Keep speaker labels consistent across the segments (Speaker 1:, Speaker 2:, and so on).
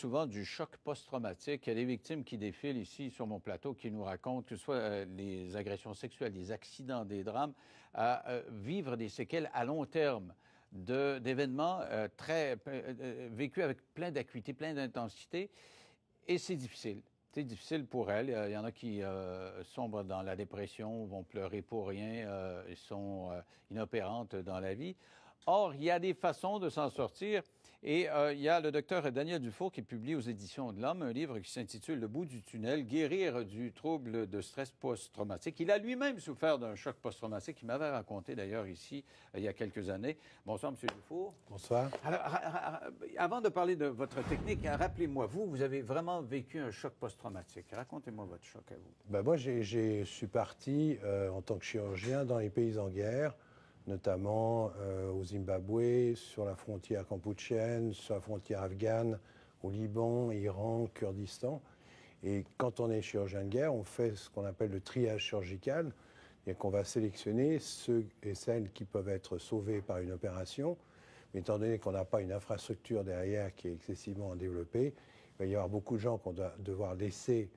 Speaker 1: Souvent du choc post-traumatique. Il y a des victimes qui défilent ici sur mon plateau qui nous racontent que ce soit les agressions sexuelles, des accidents, des drames, à vivre des séquelles à long terme d'événements vécus avec plein d'acuité, plein d'intensité. Et c'est difficile. C'est difficile pour elles. Il y en a qui sombrent dans la dépression, vont pleurer pour rien, sont inopérantes dans la vie. Or, il y a des façons de s'en sortir. Et il y a le docteur Daniel Dufour qui publie aux Éditions de l'Homme un livre qui s'intitule Le bout du tunnel, guérir du trouble de stress post-traumatique. Il a lui-même souffert d'un choc post-traumatique qu'il m'avait raconté d'ailleurs ici il y a quelques années. Bonsoir, M. Dufour.
Speaker 2: Bonsoir.
Speaker 1: Alors, avant de parler de votre technique, rappelez-moi, vous avez vraiment vécu un choc post-traumatique. Racontez-moi votre choc à vous.
Speaker 2: Ben moi, je suis parti en tant que chirurgien dans les pays en guerre, notamment au Zimbabwe, sur la frontière cambodgienne, sur la frontière afghane, au Liban, Iran, Kurdistan. Et quand on est chirurgien de guerre, on fait ce qu'on appelle le triage chirurgical, et qu'on va sélectionner ceux et celles qui peuvent être sauvés par une opération. Mais étant donné qu'on n'a pas une infrastructure derrière qui est excessivement développée, il va y avoir beaucoup de gens qu'on va devoir laisser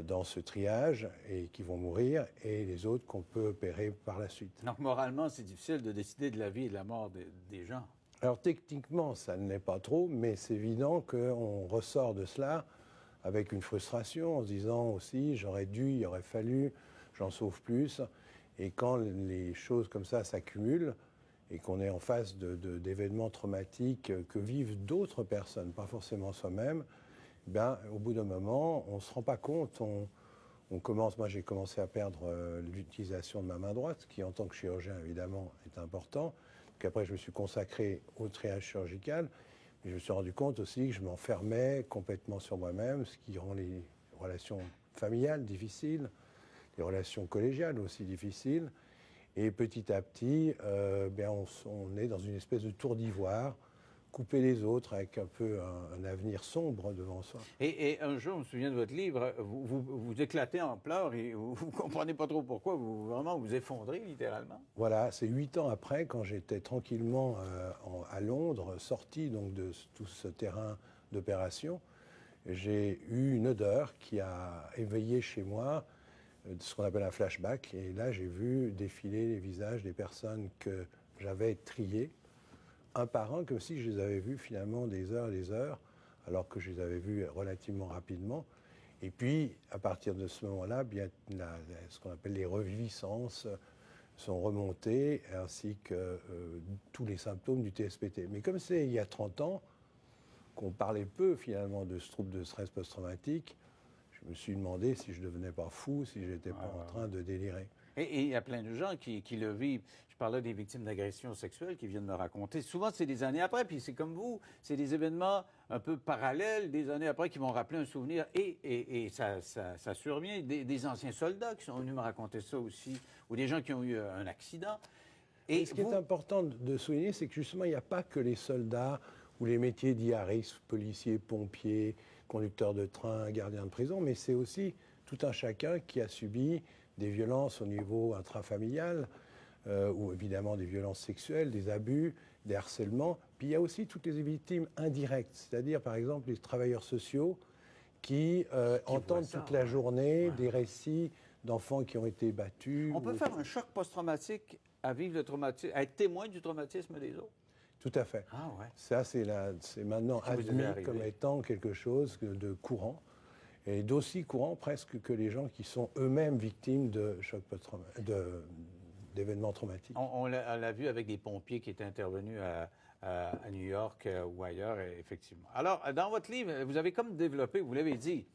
Speaker 2: dans ce triage et qui vont mourir, et les autres qu'on peut opérer par la suite.
Speaker 1: Donc, moralement, c'est difficile de décider de la vie et de la mort des gens.
Speaker 2: Alors, techniquement, ça ne l'est pas trop, mais c'est évident qu'on ressort de cela avec une frustration, en se disant aussi, j'aurais dû, il aurait fallu, j'en sauve plus. Et quand les choses comme ça s'accumulent, et qu'on est en face d'événements traumatiques que vivent d'autres personnes, pas forcément soi-même, ben, au bout d'un moment, on ne se rend pas compte. Moi, j'ai commencé à perdre l'utilisation de ma main droite, qui, en tant que chirurgien, évidemment, est important. Donc après, je me suis consacré au triage chirurgical. Mais je me suis rendu compte aussi que je m'enfermais complètement sur moi-même, ce qui rend les relations familiales difficiles, les relations collégiales aussi difficiles. Et petit à petit, on est dans une espèce de tour d'ivoire, couper les autres avec un peu un avenir sombre devant soi.
Speaker 1: Et un jour, je me souviens de votre livre, vous éclatez en pleurs et vous ne comprenez pas trop pourquoi, vous effondrez littéralement.
Speaker 2: Voilà, c'est 8 ans après, quand j'étais tranquillement à Londres, sorti donc de tout ce terrain d'opération, j'ai eu une odeur qui a éveillé chez moi ce qu'on appelle un flashback. Et là, j'ai vu défiler les visages des personnes que j'avais triées, un par un, comme si je les avais vus finalement des heures et des heures, alors que je les avais vus relativement rapidement. Et puis, à partir de ce moment-là, ce qu'on appelle les reviviscences sont remontées, ainsi que tous les symptômes du TSPT. Mais comme c'est il y a 30 ans, qu'on parlait peu finalement de ce trouble de stress post-traumatique, je me suis demandé si je ne devenais pas fou, si je n'étais pas en train de délirer.
Speaker 1: Et il y a plein de gens qui le vivent. Je parlais des victimes d'agressions sexuelles qui viennent me raconter. Souvent, c'est des années après, puis c'est comme vous, c'est des événements un peu parallèles, des années après, qui vont rappeler un souvenir. Et ça survient. Des anciens soldats qui sont venus me raconter ça aussi, ou des gens qui ont eu un accident.
Speaker 2: Et ce qui est important de souligner, c'est que justement, il n'y a pas que les soldats ou les métiers d'IARIS, policiers, pompiers, conducteurs de train, gardiens de prison, mais c'est aussi tout un chacun qui a subi des violences au niveau intrafamilial, ou évidemment des violences sexuelles, des abus, des harcèlements. Puis il y a aussi toutes les victimes indirectes, c'est-à-dire par exemple les travailleurs sociaux qui entendent toute la journée des récits d'enfants qui ont été battus.
Speaker 1: On peut faire un choc post-traumatique à vivre le traumatisme, à être témoin du traumatisme des autres.
Speaker 2: Tout à fait.
Speaker 1: Ah ouais.
Speaker 2: Ça, c'est maintenant admis comme étant quelque chose de courant, et d'aussi courant presque que les gens qui sont eux-mêmes victimes de chocs d'événements traumatiques.
Speaker 1: On l'a vu avec des pompiers qui étaient intervenus à New York ou ailleurs, effectivement. Alors, dans votre livre, vous avez comme développé, vous l'avez dit,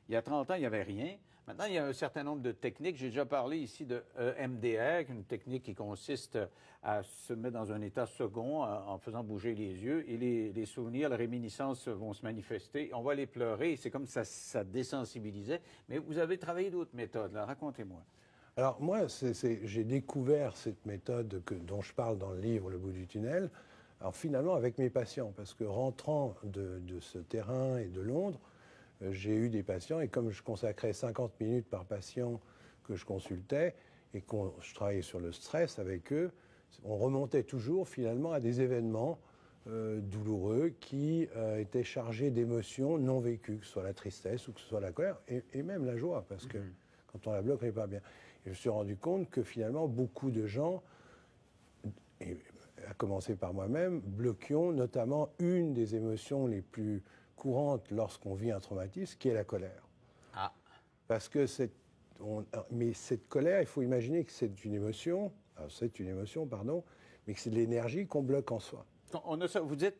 Speaker 1: il y a 30 ans, il n'y avait rien. Maintenant, il y a un certain nombre de techniques. J'ai déjà parlé ici de EMDR, une technique qui consiste à se mettre dans un état second en faisant bouger les yeux. Et les souvenirs, les réminiscences vont se manifester. On va les pleurer. C'est comme ça désensibilisait. Mais vous avez travaillé d'autres méthodes, là. Racontez-moi.
Speaker 2: Alors moi, j'ai découvert cette méthode dont je parle dans le livre Le bout du tunnel, alors finalement avec mes patients, parce que rentrant de ce terrain et de Londres, j'ai eu des patients, et comme je consacrais 50 minutes par patient que je consultais, et que je travaillais sur le stress avec eux, on remontait toujours finalement à des événements douloureux qui était chargé d'émotions non vécues, que ce soit la tristesse ou que ce soit la colère, et même la joie, parce que quand on la bloque, elle n'est pas bien. Et je me suis rendu compte que finalement, beaucoup de gens, et à commencer par moi-même, bloquions notamment une des émotions les plus courantes lorsqu'on vit un traumatisme, qui est la colère.
Speaker 1: Ah.
Speaker 2: Parce que mais cette colère, il faut imaginer que c'est une émotion, pardon, mais que c'est de l'énergie qu'on bloque en soi.
Speaker 1: On a ça, vous dites,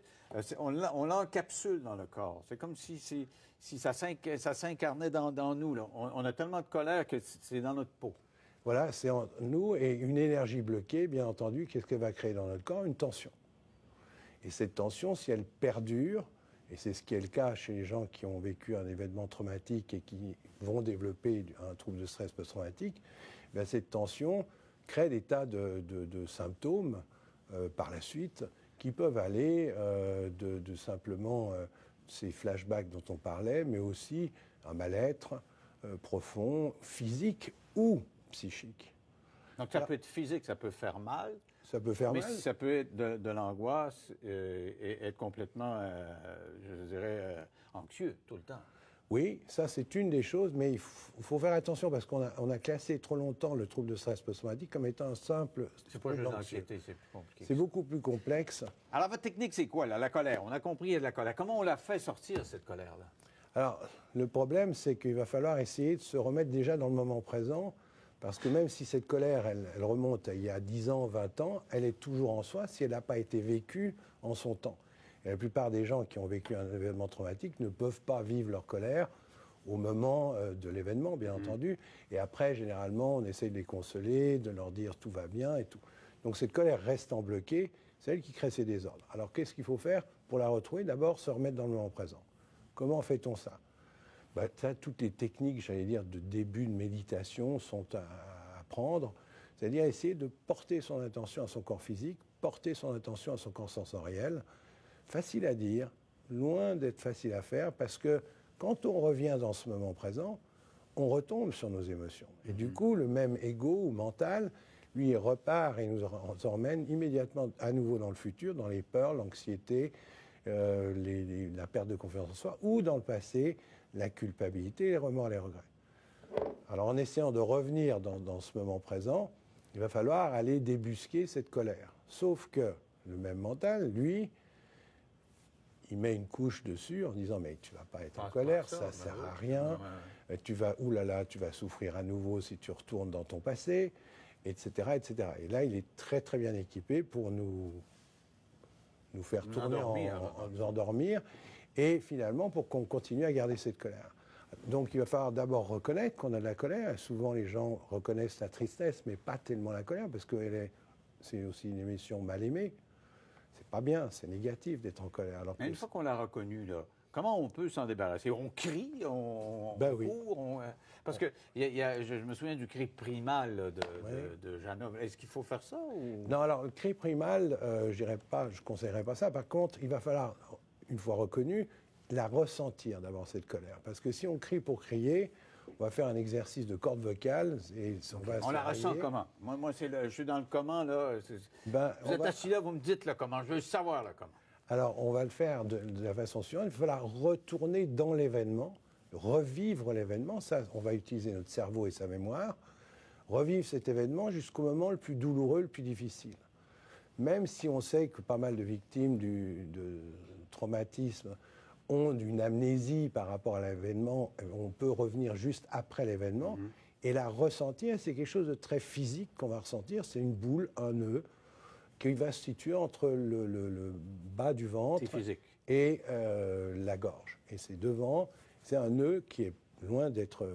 Speaker 1: on l'encapsule dans le corps. C'est comme si ça s'incarnait dans nous. Là. On a tellement de colère que c'est dans notre peau.
Speaker 2: Voilà, c'est en nous, et une énergie bloquée, bien entendu, qu'est-ce qu'elle va créer dans notre corps? Une tension. Et cette tension, si elle perdure, et c'est ce qui est le cas chez les gens qui ont vécu un événement traumatique et qui vont développer un trouble de stress post-traumatique, bien cette tension crée des tas de symptômes par la suite qui peuvent aller de simplement ces flashbacks dont on parlait, mais aussi un mal-être profond, physique ou psychique.
Speaker 1: Donc ça peut être physique, ça peut faire mal.
Speaker 2: Ça peut faire mal.
Speaker 1: Mais ça peut être de l'angoisse et être complètement, je dirais, anxieux tout le temps.
Speaker 2: Oui, ça c'est une des choses, mais il faut faire attention parce qu'on a classé trop longtemps le trouble de stress post-traumatique comme étant un simple...
Speaker 1: C'est pas juste l'anxiété, c'est plus compliqué.
Speaker 2: C'est beaucoup plus complexe.
Speaker 1: Alors votre technique, c'est quoi, là, la colère? On a compris, il y a de la colère. Comment on la fait sortir, cette colère-là?
Speaker 2: Alors, le problème, c'est qu'il va falloir essayer de se remettre déjà dans le moment présent, parce que même si cette colère, elle remonte à il y a 10 ans, 20 ans, elle est toujours en soi si elle n'a pas été vécue en son temps. Et la plupart des gens qui ont vécu un événement traumatique ne peuvent pas vivre leur colère au moment de l'événement, bien entendu. Et après, généralement, on essaye de les consoler, de leur dire tout va bien et tout. Donc cette colère restant bloquée, c'est elle qui crée ces désordres. Alors qu'est-ce qu'il faut faire pour la retrouver? D'abord, se remettre dans le moment présent. Comment fait-on ça? Toutes les techniques, j'allais dire, de début de méditation sont à apprendre. C'est-à-dire essayer de porter son attention à son corps physique, porter son attention à son corps sensoriel. Facile à dire, loin d'être facile à faire, parce que quand on revient dans ce moment présent, on retombe sur nos émotions. Et du coup, le même ego ou mental, lui, il repart et nous emmène immédiatement à nouveau dans le futur, dans les peurs, l'anxiété, la perte de confiance en soi, ou dans le passé, la culpabilité, les remords, les regrets. Alors en essayant de revenir dans ce moment présent, il va falloir aller débusquer cette colère. Sauf que le même mental, lui, il met une couche dessus en disant « mais tu ne vas pas être en colère, ça ne sert à rien, tu vas souffrir à nouveau si tu retournes dans ton passé, etc. etc. » Et là, il est très très bien équipé pour nous faire tourner, nous endormir, et finalement pour qu'on continue à garder cette colère. Donc il va falloir d'abord reconnaître qu'on a de la colère. Souvent les gens reconnaissent la tristesse, mais pas tellement la colère, parce que c'est aussi une émotion mal aimée. C'est pas bien, c'est négatif d'être en colère. Alors
Speaker 1: mais une fois qu'on l'a reconnue, là, comment on peut s'en débarrasser? On crie, on court, parce que je me souviens du cri primal là, de Janov. Est-ce qu'il faut faire ça ou...
Speaker 2: Non, alors le cri primal, je ne conseillerais pas ça. Par contre, il va falloir, une fois reconnu, la ressentir d'abord, cette colère. Parce que si on crie pour crier, on va faire un exercice de corde vocale et
Speaker 1: on la ressent comment? Moi je suis dans le comment, là. Vous êtes assis là, vous me dites là, comment. Je veux savoir là, comment.
Speaker 2: Alors, on va le faire de la façon suivante. Il va falloir retourner dans l'événement, revivre l'événement. Ça, on va utiliser notre cerveau et sa mémoire. Revivre cet événement jusqu'au moment le plus douloureux, le plus difficile. Même si on sait que pas mal de victimes de traumatisme ont une amnésie par rapport à l'événement, on peut revenir juste après l'événement. Et la ressentir, c'est quelque chose de très physique qu'on va ressentir. C'est une boule, un nœud, qui va se situer entre le bas du ventre et la gorge. Et c'est devant, c'est un nœud qui est loin d'être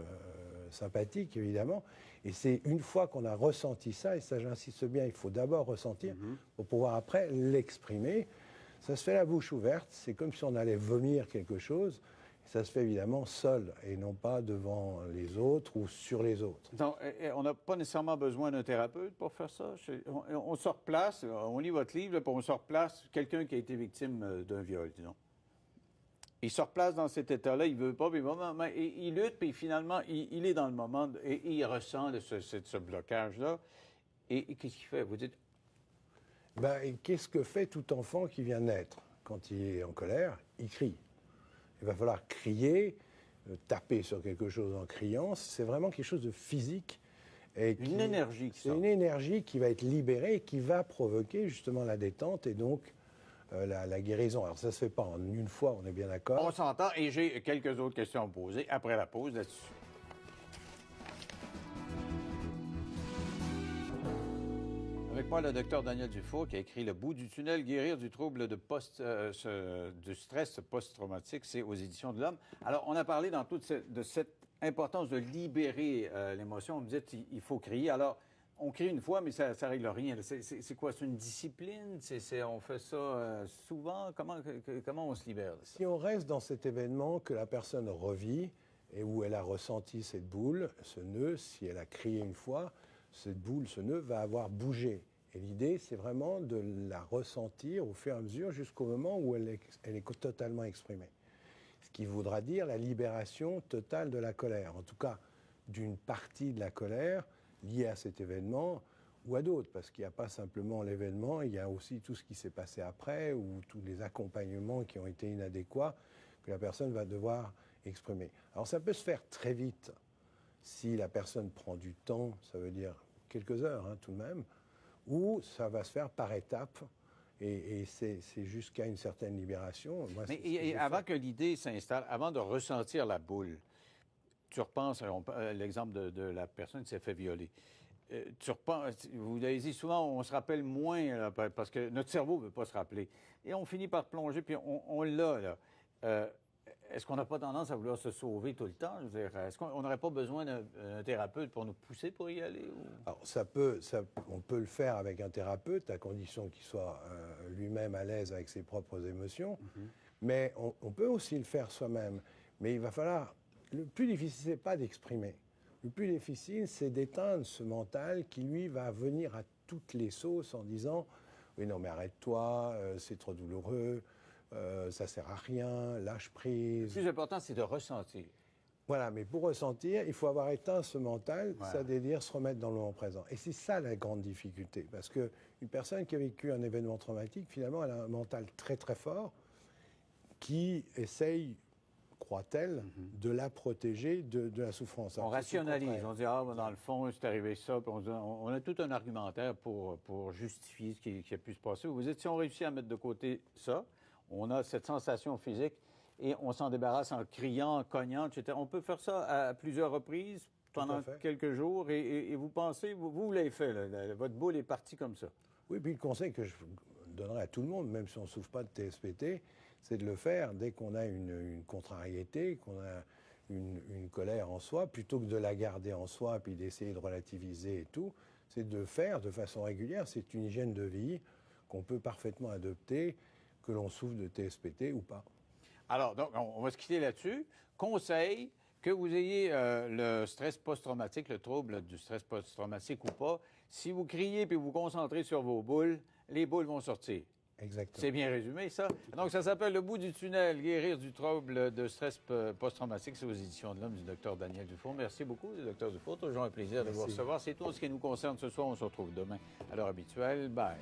Speaker 2: sympathique, évidemment. Et c'est une fois qu'on a ressenti ça, et ça j'insiste bien, il faut d'abord ressentir pour pouvoir après l'exprimer. Ça se fait la bouche ouverte, c'est comme si on allait vomir quelque chose. Ça se fait évidemment seul et non pas devant les autres ou sur les autres.
Speaker 1: Donc, on n'a pas nécessairement besoin d'un thérapeute pour faire ça. On se replace, on lit votre livre, puis on se replace quelqu'un qui a été victime d'un viol, disons. Il se replace dans cet état-là, il veut pas, puis il lutte, puis finalement, il est dans le moment et il ressent ce blocage-là. Et qu'est-ce qu'il fait? Vous dites...
Speaker 2: Ben, et qu'est-ce que fait tout enfant qui vient naître? Quand il est en colère, il crie. Il va falloir crier, taper sur quelque chose en criant. C'est vraiment quelque chose de physique.
Speaker 1: Une énergie qui
Speaker 2: C'est
Speaker 1: sort.
Speaker 2: une énergie qui va être libérée et qui va provoquer justement la détente et donc la guérison. Alors ça ne se fait pas en une fois, on est bien d'accord.
Speaker 1: On s'entend et j'ai quelques autres questions à vous poser après la pause là-dessus. Avec moi, le docteur Daniel Dufour, qui a écrit Le bout du tunnel, guérir du trouble du stress post-traumatique. C'est aux Éditions de l'Homme. Alors, on a parlé dans de cette importance de libérer l'émotion. On me disait il faut crier. Alors, on crie une fois, mais ça ne règle rien. C'est quoi? C'est une discipline? On fait ça souvent? Comment on se libère de ça?
Speaker 2: Si on reste dans cet événement que la personne revit et où elle a ressenti cette boule, ce nœud, si elle a crié une fois, cette boule, ce nœud va avoir bougé. Et l'idée, c'est vraiment de la ressentir au fur et à mesure jusqu'au moment où elle est totalement exprimée. Ce qui voudra dire la libération totale de la colère, en tout cas d'une partie de la colère liée à cet événement ou à d'autres, parce qu'il n'y a pas simplement l'événement, il y a aussi tout ce qui s'est passé après ou tous les accompagnements qui ont été inadéquats que la personne va devoir exprimer. Alors ça peut se faire très vite. Si la personne prend du temps, ça veut dire quelques heures tout de même, ou ça va se faire par étapes, et c'est jusqu'à une certaine libération. Moi,
Speaker 1: Mais avant que l'idée s'installe, avant de ressentir la boule, tu repenses à l'exemple de la personne qui s'est fait violer. Tu repenses, vous avez dit souvent, on se rappelle moins, là, parce que notre cerveau ne veut pas se rappeler. Et on finit par plonger, puis on l'a, là. Est-ce qu'on n'a pas tendance à vouloir se sauver tout le temps? Je veux dire, est-ce qu'on n'aurait pas besoin d'un thérapeute pour nous pousser pour y aller? Ou...
Speaker 2: Alors, on peut le faire avec un thérapeute, à condition qu'il soit lui-même à l'aise avec ses propres émotions. Mais on peut aussi le faire soi-même. Mais il va falloir... Le plus difficile, ce n'est pas d'exprimer. Le plus difficile, c'est d'éteindre ce mental qui, lui, va venir à toutes les sauces en disant « Oui, non, mais arrête-toi, c'est trop douloureux. » ça ne sert à rien, lâche prise.
Speaker 1: Le plus important, c'est de ressentir.
Speaker 2: Voilà, mais pour ressentir, il faut avoir éteint ce mental, voilà. Ça veut dire se remettre dans le moment présent. Et c'est ça la grande difficulté, parce qu'une personne qui a vécu un événement traumatique, finalement, elle a un mental très très fort qui essaye, croit-elle, de la protéger de la souffrance.
Speaker 1: On rationalise, on dit, dans le fond, c'est arrivé ça, puis on a tout un argumentaire pour justifier ce qui a pu se passer. Vous dites, si on réussit à mettre de côté ça, on a cette sensation physique et on s'en débarrasse en criant, en cognant, etc. On peut faire ça à plusieurs reprises pendant quelques jours et vous pensez, vous l'avez fait, là, votre boule est partie comme ça.
Speaker 2: Oui, puis le conseil que je donnerais à tout le monde, même si on ne souffre pas de TSPT, c'est de le faire dès qu'on a une contrariété, qu'on a une colère en soi, plutôt que de la garder en soi puis d'essayer de relativiser et tout, c'est de le faire de façon régulière. C'est une hygiène de vie qu'on peut parfaitement adopter, que l'on souffre de TSPT ou pas.
Speaker 1: Alors, donc, on va se quitter là-dessus. Conseil, que vous ayez le stress post-traumatique, le trouble du stress post-traumatique ou pas, si vous criez puis vous vous concentrez sur vos boules, les boules vont sortir.
Speaker 2: Exactement.
Speaker 1: C'est bien résumé, ça. Donc, ça s'appelle Le bout du tunnel, guérir du trouble de stress post-traumatique. C'est aux Éditions de l'Homme du docteur Daniel Dufour. Merci beaucoup, docteur Dufour. Toujours un plaisir de vous recevoir. C'est tout ce qui nous concerne ce soir. On se retrouve demain à l'heure habituelle. Bye.